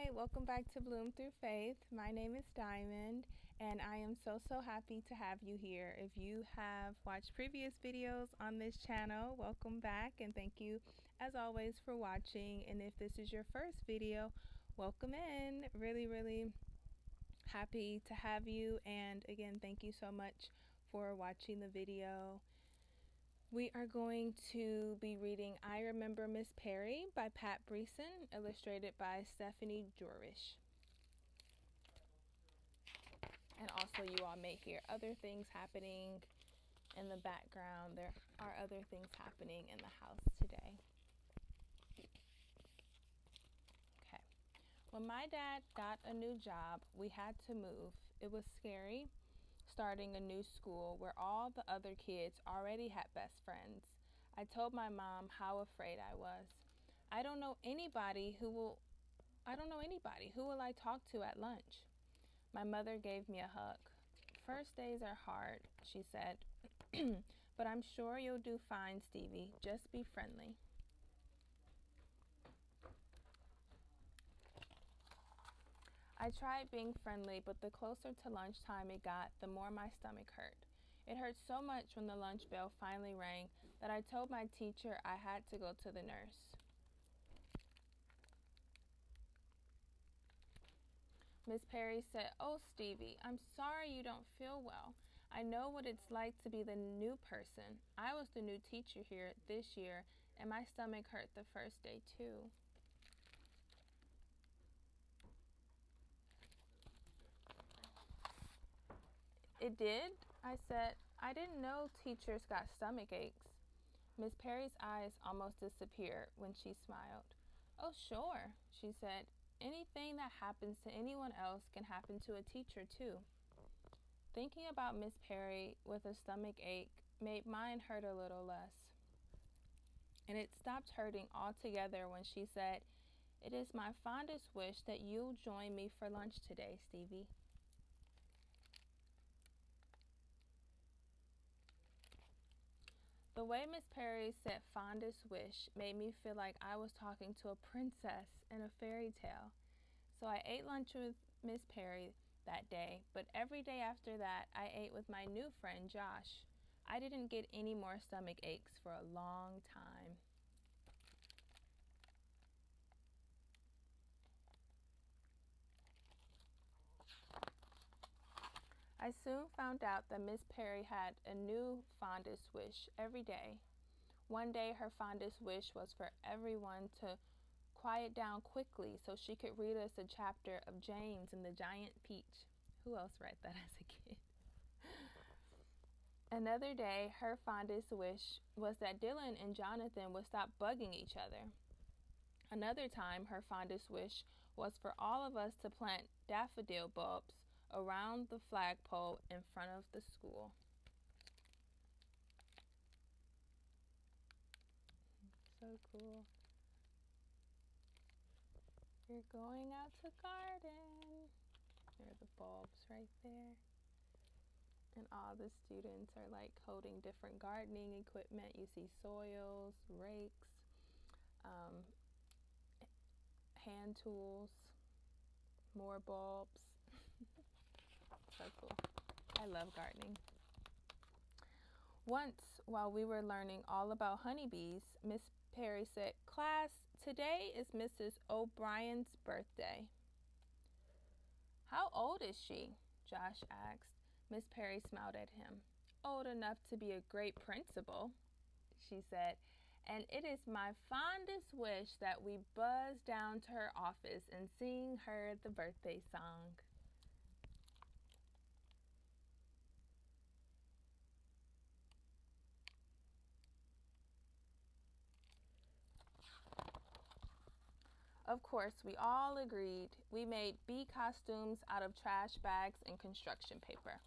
Hi, welcome back to Bloom Through Faith. My name is Diamond, and I am so happy to have you here. If you have watched previous videos on this channel, welcome back, and thank you as always for watching. And if this is your first video, welcome in. Really happy to have you, and again, thank you so much for watching the video. We are going to be reading I Remember Miss Perry by Pat Breeson, illustrated by Stephanie Jorish. And also you all may hear other things happening in the background. There are other things happening in the house today. Okay. When my dad got a new job, we had to move. It was scary, starting a new school where all the other kids already had best friends. I told my mom how afraid I was. I don't know anybody. Who will I talk to at lunch? My mother gave me a hug. First days are hard, she said, but I'm sure you'll do fine, Stevie. Just be friendly. I tried being friendly, but the closer to lunchtime it got, the more my stomach hurt. It hurt so much when the lunch bell finally rang that I told my teacher I had to go to the nurse. Miss Perry said, "Oh, Stevie, I'm sorry you don't feel well. I know what it's like to be the new person. I was the new teacher here this year, and my stomach hurt the first day, too." It did? I said. I didn't know teachers got stomach aches. Miss Perry's eyes almost disappeared when she smiled. "Oh, sure," she said. "Anything that happens to anyone else can happen to a teacher, too." Thinking about Miss Perry with a stomach ache made mine hurt a little less. And it stopped hurting altogether when she said, "It is my fondest wish that you'll join me for lunch today, Stevie." The way Miss Perry said fondest wish made me feel like I was talking to a princess in a fairy tale. So I ate lunch with Miss Perry that day, but every day after that, I ate with my new friend, Josh. I didn't get any more stomach aches for a long time. I soon found out that Miss Perry had a new fondest wish every day. One day, her fondest wish was for everyone to quiet down quickly so she could read us a chapter of James and the Giant Peach. Who else read that as a kid? Another day, her fondest wish was that Dylan and Jonathan would stop bugging each other. Another time, her fondest wish was for all of us to plant daffodil bulbs around the flagpole in front of the school. So cool. You're going out to garden. There are the bulbs right there. And all the students are like holding different gardening equipment. You see soils, rakes, hand tools, more bulbs. So cool. I love gardening. Once, while we were learning all about honeybees, Miss Perry said, "Class, today is Mrs. O'Brien's birthday." "How old is she?" Josh asked. Miss Perry smiled at him. "Old enough to be a great principal," she said, "and it is my fondest wish that we buzz down to her office and sing her the birthday song." Of course, we all agreed. We made bee costumes out of trash bags and construction paper.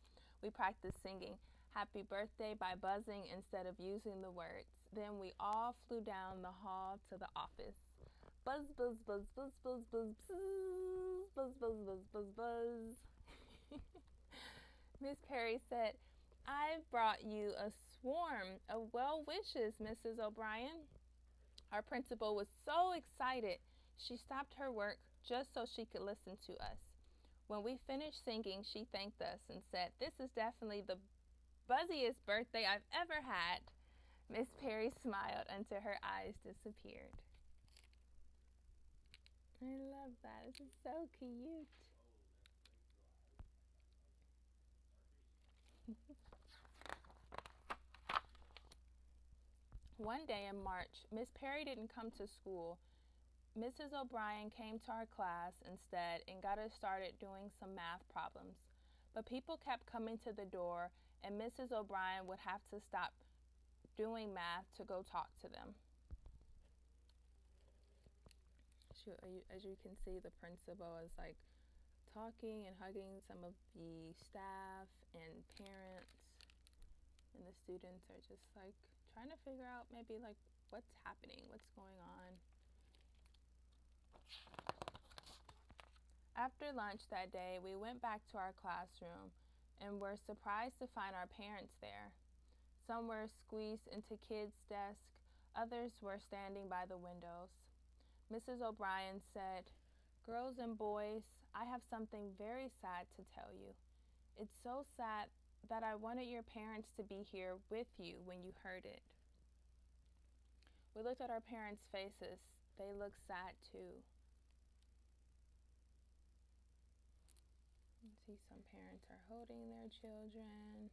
We practiced singing "Happy Birthday" by buzzing instead of using the words. Then we all flew down the hall to the office. Buzz, buzz, buzz, buzz, buzz, buzz, buzz, buzz, buzz, buzz, buzz, buzz. Miss Perry said, "I've brought you a swarm of well wishes, Mrs. O'Brien." Our principal was so excited, she stopped her work, just so she could listen to us. When we finished singing, she thanked us and said, "This is definitely the buzziest birthday I've ever had." Miss Perry smiled until her eyes disappeared. I love that. This is so cute. One day in March, Miss Perry didn't come to school. Mrs. O'Brien came to our class instead and got us started doing some math problems. But people kept coming to the door, and Mrs. O'Brien would have to stop doing math to go talk to them. As you can see, the principal is like talking and hugging some of the staff and parents, and the students are just like trying to figure out maybe like what's happening, what's going on. After lunch that day, we went back to our classroom and were surprised to find our parents there. Some were squeezed into kids' desks, others were standing by the windows. Mrs. O'Brien said, "Girls and boys, I have something very sad to tell you. It's so sad that I wanted your parents to be here with you when you heard it." We looked at our parents' faces. They looked sad too. You see some parents are holding their children.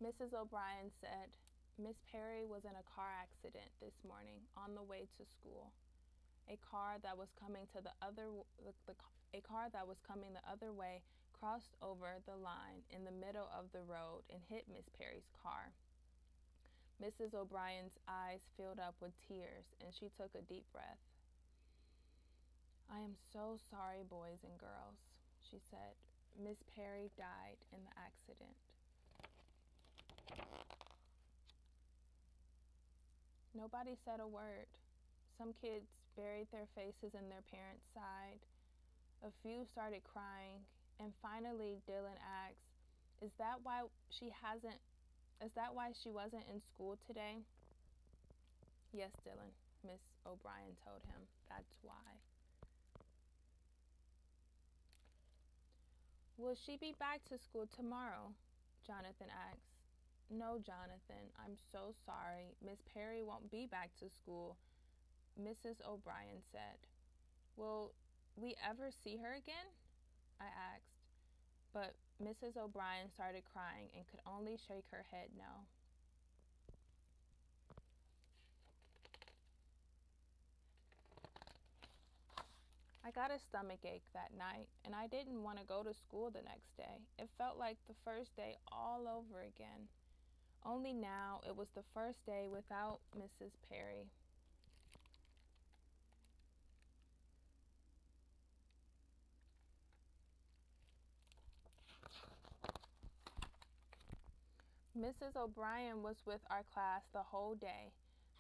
Mrs. O'Brien said, "Miss Perry was in a car accident this morning on the way to school. A car that was coming the other way crossed over the line in the middle of the road and hit Miss Perry's car." Mrs. O'Brien's eyes filled up with tears, and she took a deep breath. "I am so sorry, boys and girls," she said. "Miss Perry died in the accident." Nobody said a word. Some kids buried their faces in their parents' side. A few started crying, and finally Dylan asked, "Is that why she wasn't in school today?" "Yes, Dylan," Miss O'Brien told him. "That's why." "Will she be back to school tomorrow?" Jonathan asked. "No, Jonathan, I'm so sorry. Miss Perry won't be back to school," Mrs. O'Brien said. "Will we ever see her again?" I asked. But Mrs. O'Brien started crying and could only shake her head no. I got a stomachache that night, and I didn't want to go to school the next day. It felt like the first day all over again. Only now it was the first day without Mrs. Perry. Mrs. O'Brien was with our class the whole day.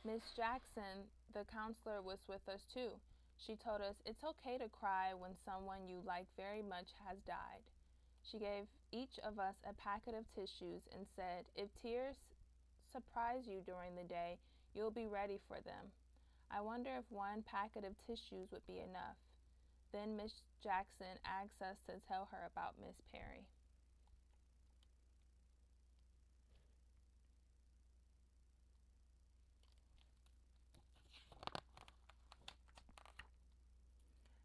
Miss Jackson, the counselor, was with us too. She told us it's okay to cry when someone you like very much has died. She gave each of us a packet of tissues and said, "If tears surprise you during the day, you'll be ready for them." I wonder if one packet of tissues would be enough. Then Miss Jackson asked us to tell her about Miss Perry.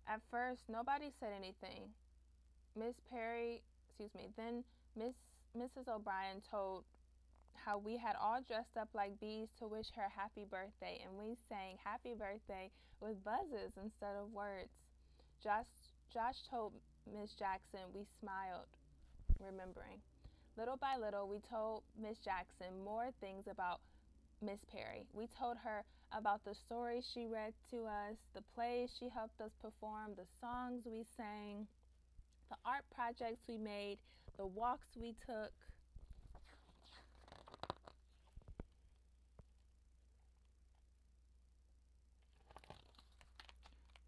At first, nobody said anything. Then Mrs. O'Brien told how we had all dressed up like bees to wish her happy birthday, and we sang happy birthday with buzzes instead of words. Josh told Miss Jackson. We smiled, remembering. Little by little, we told Miss Jackson more things about Miss Perry. We told her about the stories she read to us, the plays she helped us perform, the songs we sang, the art projects we made, the walks we took.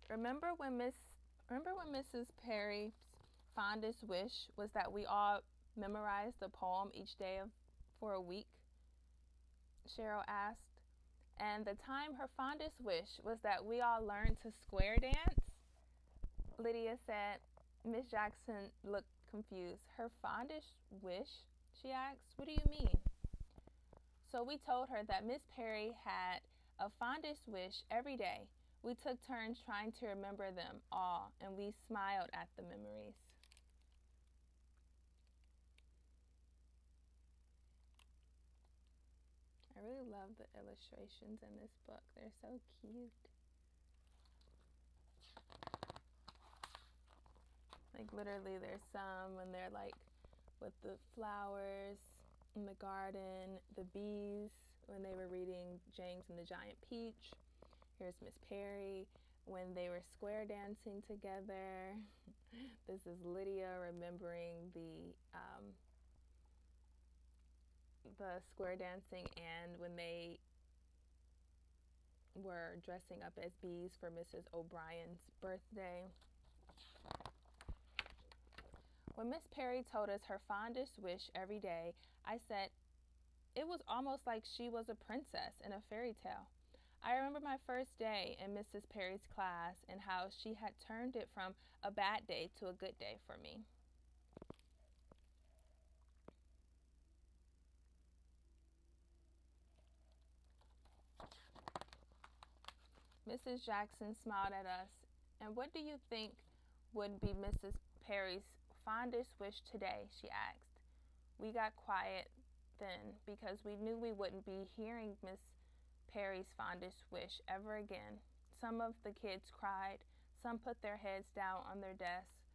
Remember when Mrs. Perry's fondest wish was that we all memorize the poem each day for a week? Cheryl asked. And the time her fondest wish was that we all learned to square dance. Lydia said. Miss Jackson looked confused. Her fondest wish? She asked. What do you mean? So we told her that Miss Perry had a fondest wish every day. We took turns trying to remember them all, and we smiled at the memories. I really love the illustrations in this book. They're so cute. Like literally there's some when they're like with the flowers in the garden, the bees when they were reading James and the Giant Peach. Here's Miss Perry when they were square dancing together. This is Lydia remembering the square dancing and when they were dressing up as bees for Mrs. O'Brien's birthday. When Miss Perry told us her fondest wish every day, I said it was almost like she was a princess in a fairy tale. I remember my first day in Mrs. Perry's class and how she had turned it from a bad day to a good day for me. Mrs. Jackson smiled at us. And what do you think would be Mrs. Perry's fondest wish today? She asked. We got quiet then because we knew we wouldn't be hearing Miss Perry's fondest wish ever again. Some of the kids cried. Some put their heads down on their desks.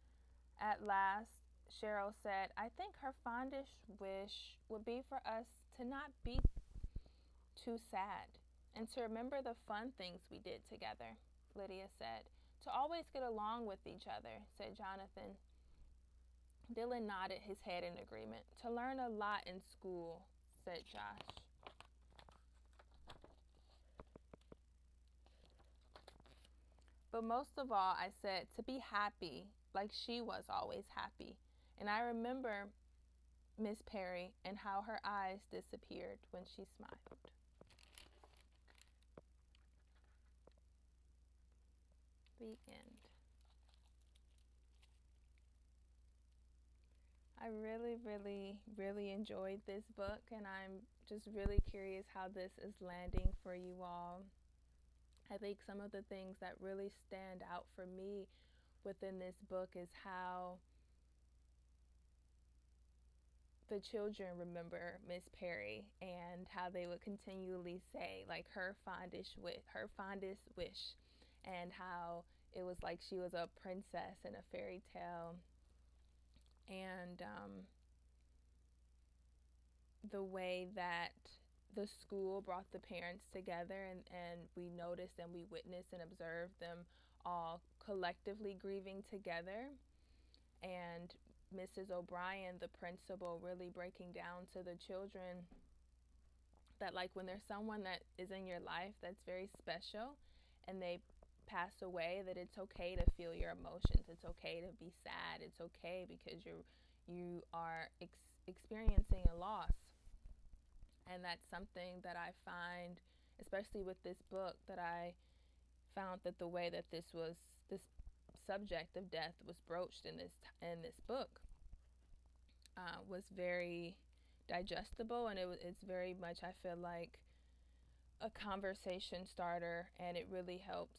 At last, Cheryl said, I think her fondest wish would be for us to not be too sad and to remember the fun things we did together, Lydia said. To always get along with each other, said Jonathan. Dylan nodded his head in agreement. To learn a lot in school, said Josh. But most of all, I said, to be happy, like she was always happy. And I remember Miss Perry and how her eyes disappeared when she smiled. The end. I really enjoyed this book, and I'm just really curious how this is landing for you all. I think some of the things that really stand out for me within this book is how the children remember Miss Perry and how they would continually say like her fondest wish, and how it was like she was a princess in a fairy tale, and the way that the school brought the parents together, and we noticed and we witnessed and observed them all collectively grieving together, and Mrs. O'Brien, the principal, really breaking down to the children that like when there's someone that is in your life that's very special and they pass away, that it's okay to feel your emotions. It's okay to be sad. It's okay because you are experiencing a loss. And that's something that I find, especially with this book, that I found that the way that this subject of death was broached in this book was very digestible, and it's very much, I feel like, a conversation starter, and it really helps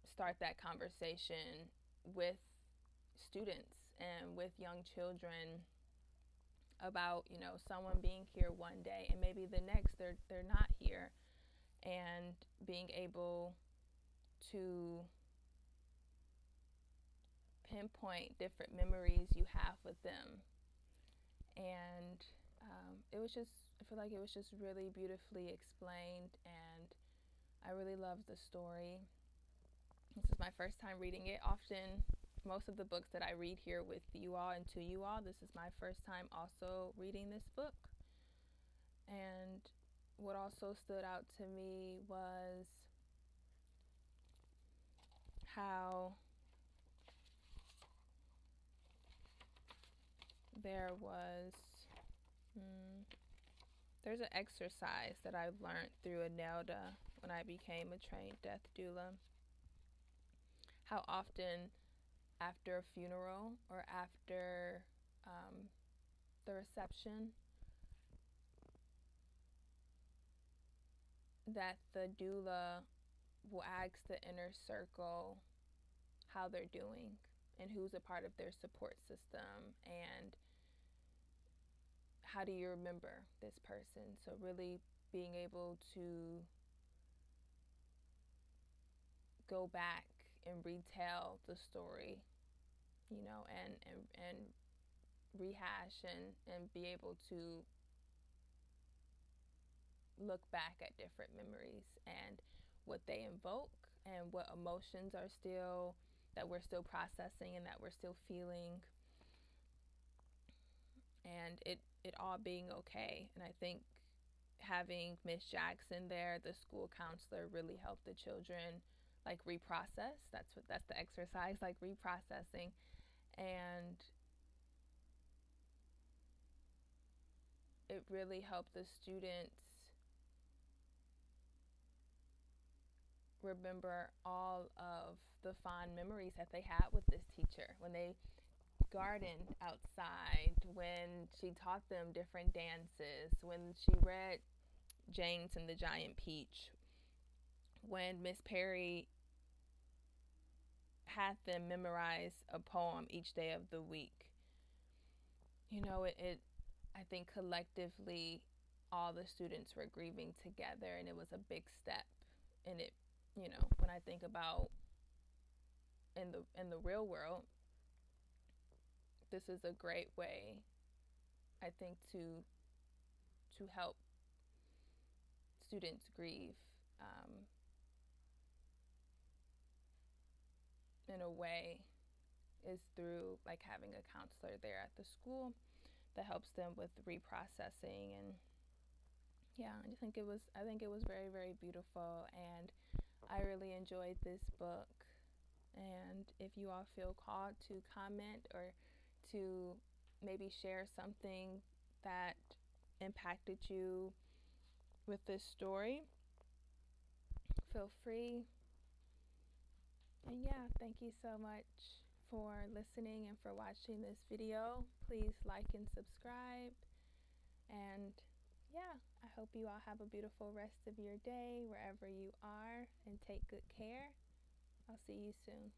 start that conversation with students and with young children about, you know, someone being here one day and maybe the next they're not here, and being able to pinpoint different memories you have with them. And it was just, I feel like it was just really beautifully explained, and I really loved the story. This is my first time reading it. Often, most of the books that I read here with you all and to you all, this is my first time also reading this book. And what also stood out to me was how there was There's an exercise that I've learned through Anelda when I became a trained death doula. How often after a funeral or after the reception that the doula will ask the inner circle how they're doing and who's a part of their support system and how do you remember this person. So really being able to go back and retell the story, and rehash and be able to look back at different memories and what they invoke and what emotions are still that we're still processing and that we're still feeling, and it all being okay. And I think having Miss Jackson there, the school counselor, really helped the children like reprocess. That's the exercise, like reprocessing. And it really helped the students remember all of the fond memories that they had with this teacher when they gardened outside, when she taught them different dances, when she read James and the Giant Peach, when Miss Perry had them memorize a poem each day of the week. It I think collectively all the students were grieving together, and it was a big step. And it, when I think about in the real world, this is a great way, I think, to help students grieve in a way is through like having a counselor there at the school that helps them with reprocessing. And yeah, I think it was very, very beautiful, and I really enjoyed this book. And if you all feel called to comment or to maybe share something that impacted you with this story, feel free. And yeah, thank you so much for listening and for watching this video. Please like and subscribe. And yeah, I hope you all have a beautiful rest of your day wherever you are, and take good care. I'll see you soon.